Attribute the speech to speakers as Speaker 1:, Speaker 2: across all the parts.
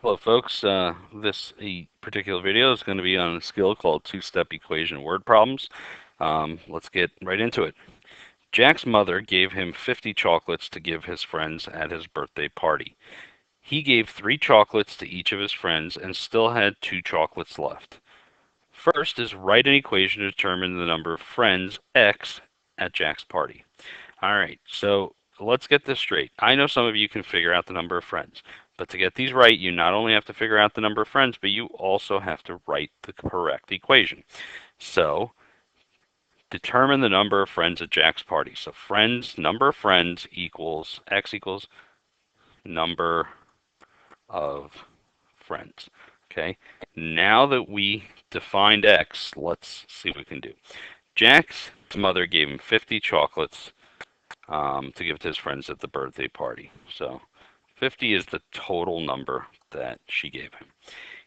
Speaker 1: Hello folks, this particular video is going to be on a skill called two-step equation word problems. Let's get right into it. Jack's mother gave him 50 chocolates to give his friends at his birthday party. He gave 3 chocolates to each of his friends and still had 2 chocolates left. First is write an equation to determine the number of friends, X, at Jack's party. Alright, so let's get this straight. I know some of you can figure out the number of friends, but to get these right, you not only have to figure out the number of friends, but you also have to write the correct equation. So, determine the number of friends at Jack's party. So number of friends equals X equals number of friends. Okay, now that we defined X, let's see what we can do. Jack's mother gave him 50 chocolates to give to his friends at the birthday party. So 50 is the total number that she gave him.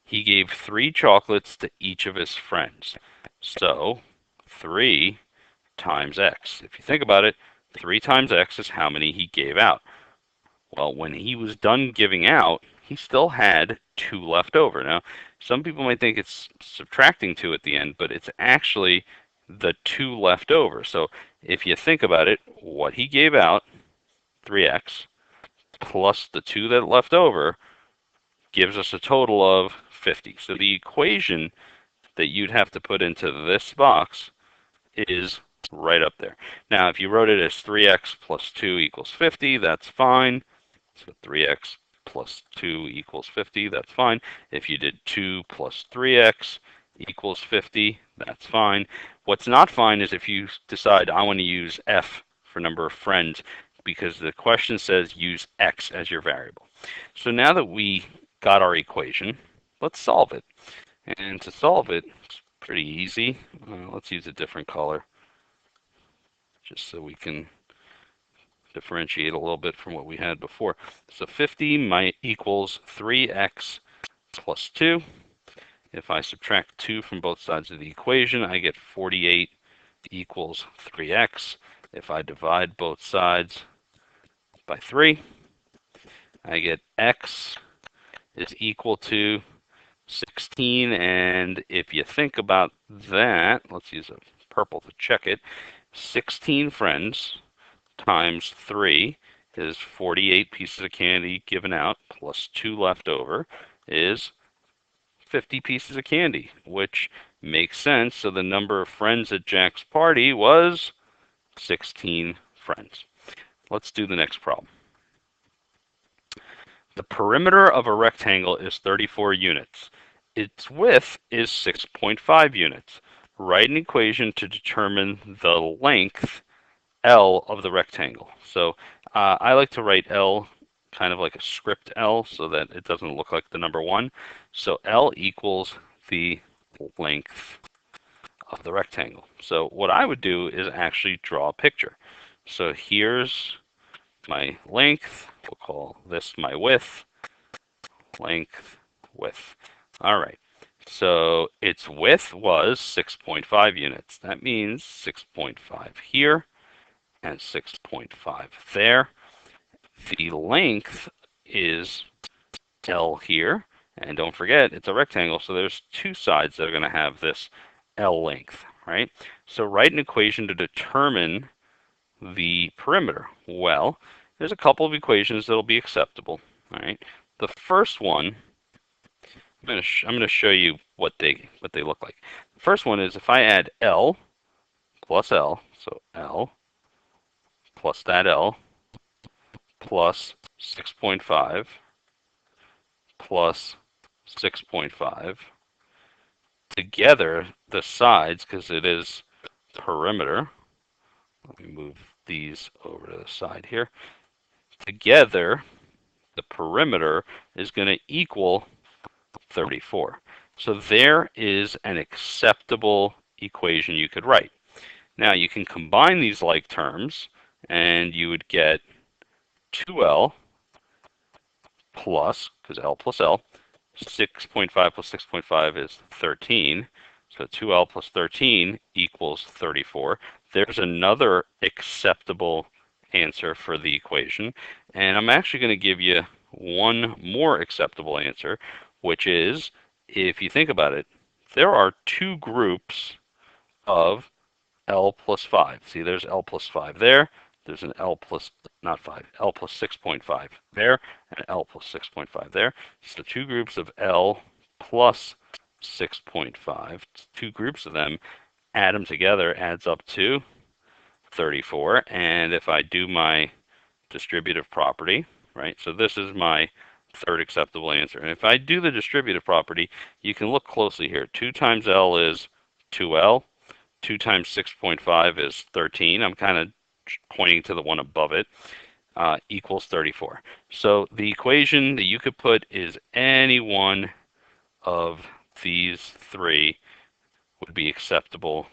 Speaker 1: He gave 3 chocolates to each of his friends. So 3 times X. If you think about it, 3 times X is how many he gave out. Well, when he was done giving out, he still had 2 left over. Now, some people might think it's subtracting 2 at the end, but it's actually the 2 left over. So if you think about it, what he gave out, 3x, plus the 2 that left over, gives us a total of 50. So the equation that you'd have to put into this box is right up there. Now, if you wrote it as 3x plus 2 equals 50, that's fine. So 3x plus 2 equals 50, that's fine. If you did 2 plus 3x equals 50, that's fine. What's not fine is if you decide I want to use f for number of friends, because the question says use x as your variable. So now that we got our equation, let's solve it. And to solve it, it's pretty easy. Let's use a different color just so we can differentiate a little bit from what we had before. So 50 equals 3x plus 2. If I subtract 2 from both sides of the equation, I get 48 equals 3x. If I divide both sides by 3, I get x is equal to 16. And if you think about that, let's use a purple to check it. 16 friends times 3 is 48 pieces of candy given out, plus 2 left over is 50 pieces of candy, which makes sense. So the number of friends at Jack's party was 16 friends. Let's do the next problem. The perimeter of a rectangle is 34 units. Its width is 6.5 units. Write an equation to determine the length L of the rectangle. So I like to write L kind of like a script L so that it doesn't look like the number 1. So L equals the length of the rectangle. So what I would do is actually draw a picture. So here's my length. We'll call this my width. Length, width. All right. So its width was 6.5 units. That means 6.5 here and 6.5 there. The length is L here, and don't forget it's a rectangle, so there's 2 sides that are going to have this L length, right? So write an equation to determine the perimeter. Well, there's a couple of equations that'll be acceptable, all right? The first one, I'm going to show you what they look like. The first one is if I add L plus L, so L plus that L plus 6.5 plus 6.5. Together, the sides, because it is perimeter, let me move these over to the side here. Together, the perimeter is going to equal 34. So there is an acceptable equation you could write. Now you can combine these like terms and you would get 2L plus, because L plus L, 6.5 plus 6.5 is 13. So 2L plus 13 equals 34. There's another acceptable answer for the equation. And I'm actually going to give you one more acceptable answer, which is, if you think about it, there are two groups of L plus 5. See, there's L plus 5 there. There's an L plus, not 5, L plus 6.5 there, and L plus 6.5 there. So two groups of L plus 6.5, two groups of them, add them together adds up to 34. And if I do my distributive property, right, so this is my third acceptable answer. And if I do the distributive property, you can look closely here. 2 times L is 2L. 2 times 6.5 is 13. I'm kind of pointing to the one above it, equals 34. So the equation that you could put is any one of these three would be acceptable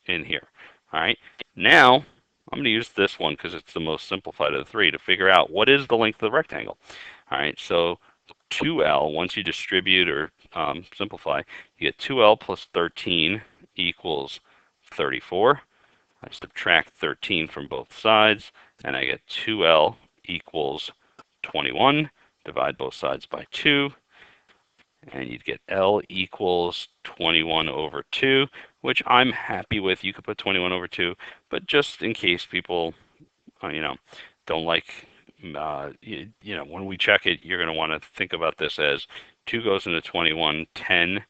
Speaker 1: in here. All right. Now, I'm going to use this one because it's the most simplified of the three to figure out what is the length of the rectangle. All right. So 2L, once you distribute or simplify, you get 2L plus 13 equals 34. I subtract 13 from both sides, and I get 2L equals 21. Divide both sides by 2, and you'd get L equals 21 over 2, which I'm happy with. You could put 21 over 2, but just in case people, don't like, when we check it, you're going to want to think about this as 2 goes into 21 10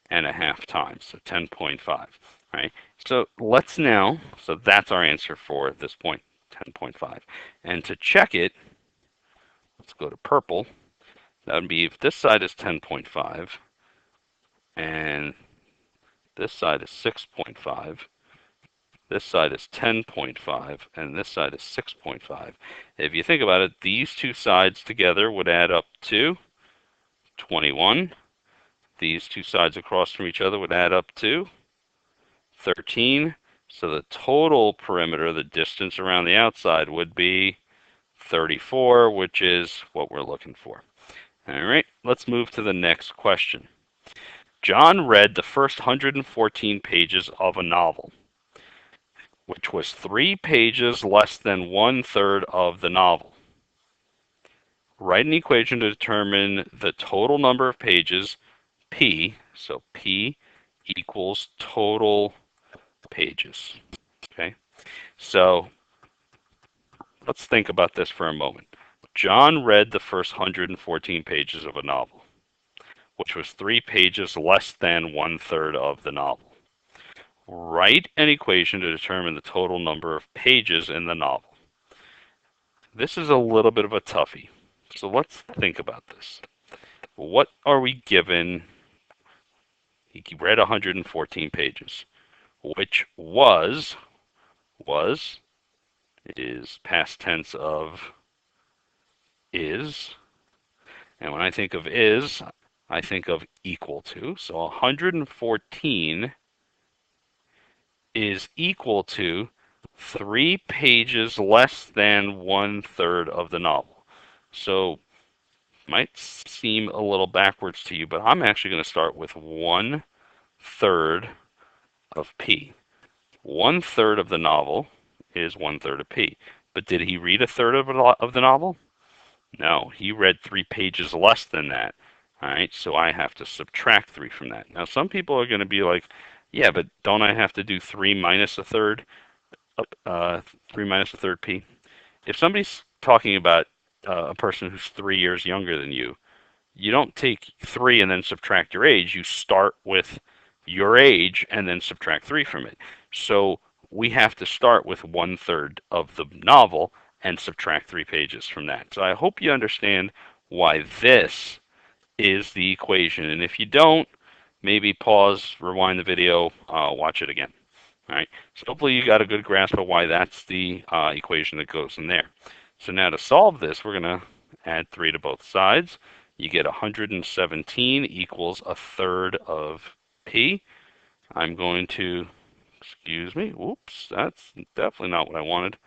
Speaker 1: and a half times, so 10.5, right? So let's now, so that's our answer for this point, 10.5. And to check it, let's go to purple. That would be if this side is 10.5 and this side is 6.5, this side is 10.5, and this side is 6.5. If you think about it, these two sides together would add up to 21. These two sides across from each other would add up to 13. So the total perimeter, the distance around the outside, would be 34, which is what we're looking for. All right, let's move to the next question. John read the first 114 pages of a novel, which was 3 pages less than 1/3 of the novel. Write an equation to determine the total number of pages, P, so P equals total pages. Okay, so let's think about this for a moment. John read the first 114 pages of a novel, which was 3 pages less than 1/3 of the novel. Write an equation to determine the total number of pages in the novel. This is a little bit of a toughie, so let's think about this. What are we given? He read 114 pages, which is past tense of is. And when I think of is, I think of equal to. So 114 is equal to 3 pages less than 1/3 of the novel. So might seem a little backwards to you, but I'm actually going to start with 1/3 of P. 1/3 of the novel is 1/3 of P. But did he read a third of the novel? No, he read 3 pages less than that. All right, so I have to subtract 3 from that. Now, some people are going to be like, yeah, but don't I have to do 3 minus a third? 3 minus a third P? If somebody's talking about a person who's 3 years younger than you don't take 3 and then subtract your age. You start with your age and then subtract 3 from it. So we have to start with 1/3 of the novel and subtract 3 pages from that. So I hope you understand why this is the equation. And if you don't, maybe pause, rewind the video, watch it again. All right. So hopefully you got a good grasp of why that's the equation that goes in there. So now to solve this, we're going to add 3 to both sides. You get 117 equals 1/3 of P. I'm going to, excuse me, whoops, that's definitely not what I wanted.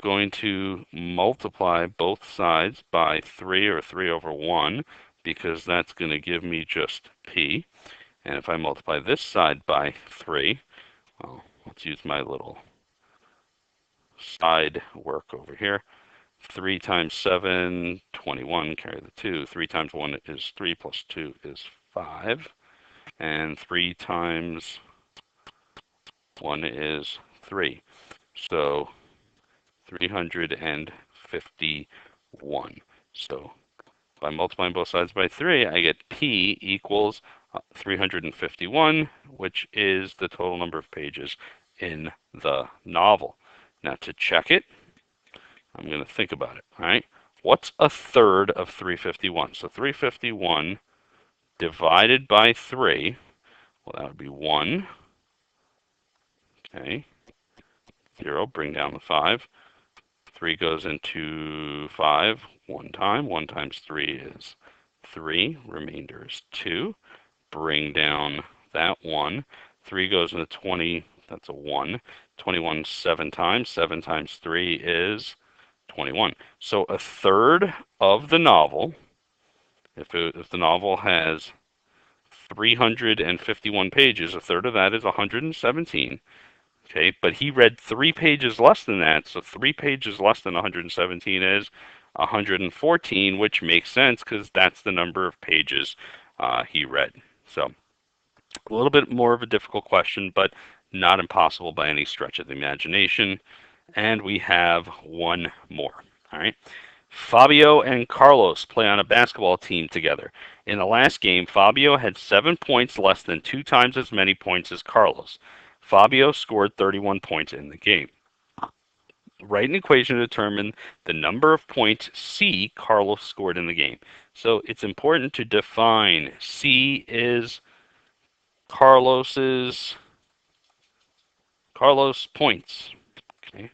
Speaker 1: Going to multiply both sides by 3 or 3 over 1 because that's going to give me just P. And if I multiply this side by 3, well, let's use my little side work over here. 3 times 7, 21, carry the 2. 3 times 1 is 3, plus 2 is 5. And 3 times 1 is 3. So 351. So by multiplying both sides by 3, I get P equals 351, which is the total number of pages in the novel. Now to check it, I'm going to think about it. All right. What's a third of 351? So 351 divided by 3, well, that would be 1. Okay. 0, bring down the 5. 3 goes into 5 one time. 1 times 3 is 3. Remainder is 2. Bring down that 1. 3 goes into 20. That's a 1. 21 7 times. 7 times 3 is 21. So a third of the novel, if the novel has 351 pages, a third of that is 117. Okay, but he read 3 pages less than that, so 3 pages less than 117 is 114, which makes sense because that's the number of pages he read. So a little bit more of a difficult question, but not impossible by any stretch of the imagination. And we have one more. All right. Fabio and Carlos play on a basketball team together. In the last game, Fabio had 7 points less than 2 times as many points as Carlos. Fabio scored 31 points in the game. Write an equation to determine the number of points C Carlos scored in the game. So it's important to define. C is Carlos points. Okay.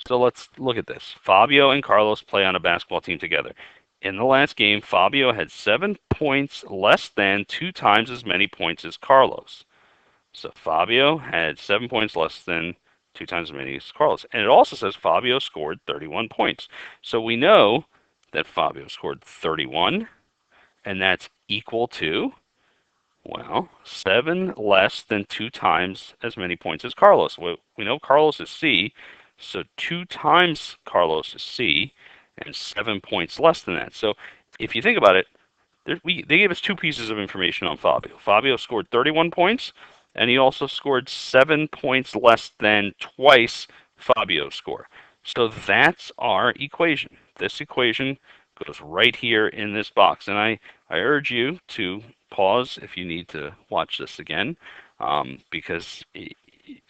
Speaker 1: So let's look at this. Fabio and Carlos play on a basketball team together. In the last game, Fabio had 7 points less than 2 times as many points as Carlos. So Fabio had 7 points less than 2 times as many as Carlos. And it also says Fabio scored 31 points. So we know that Fabio scored 31, and that's equal to, well, 7 less than 2 times as many points as Carlos. We know Carlos is C, so 2 times Carlos is C, and 7 points less than that. So if you think about it, they gave us 2 pieces of information on Fabio. Fabio scored 31 points, and he also scored 7 points less than twice Fabio's score. So that's our equation. This equation goes right here in this box. And I urge you to pause if you need to watch this again, because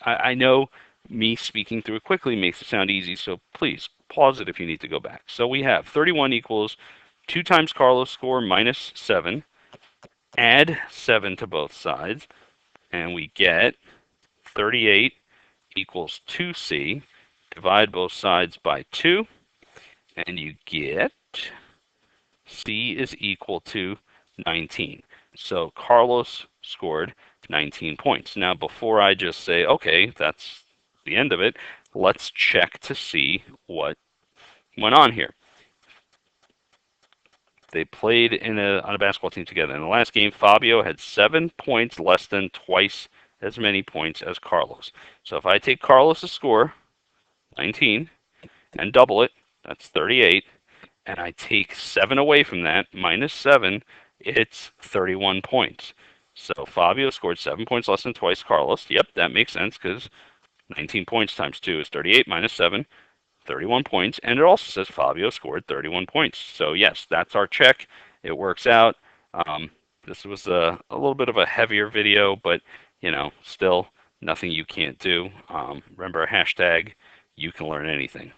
Speaker 1: I know me speaking through it quickly makes it sound easy, so please pause it if you need to go back. So we have 31 equals 2 times Carlos' score minus 7, add 7 to both sides, and we get 38 equals 2C. Divide both sides by 2, and you get C is equal to 19. So Carlos scored 19 points. Now, before I just say, okay, that's the end of it, let's check to see what went on here. They played on a basketball team together. In the last game, Fabio had 7 points less than twice as many points as Carlos. So if I take Carlos' score, 19, and double it, that's 38, and I take 7 away from that, minus 7, it's 31 points. So Fabio scored 7 points less than twice Carlos. Yep, that makes sense because 19 points times 2 is 38 minus 7. 31 points, and it also says Fabio scored 31 points. So yes, that's our check. It works out. This was a little bit of a heavier video, but still nothing you can't do. Remember our hashtag, you can learn anything.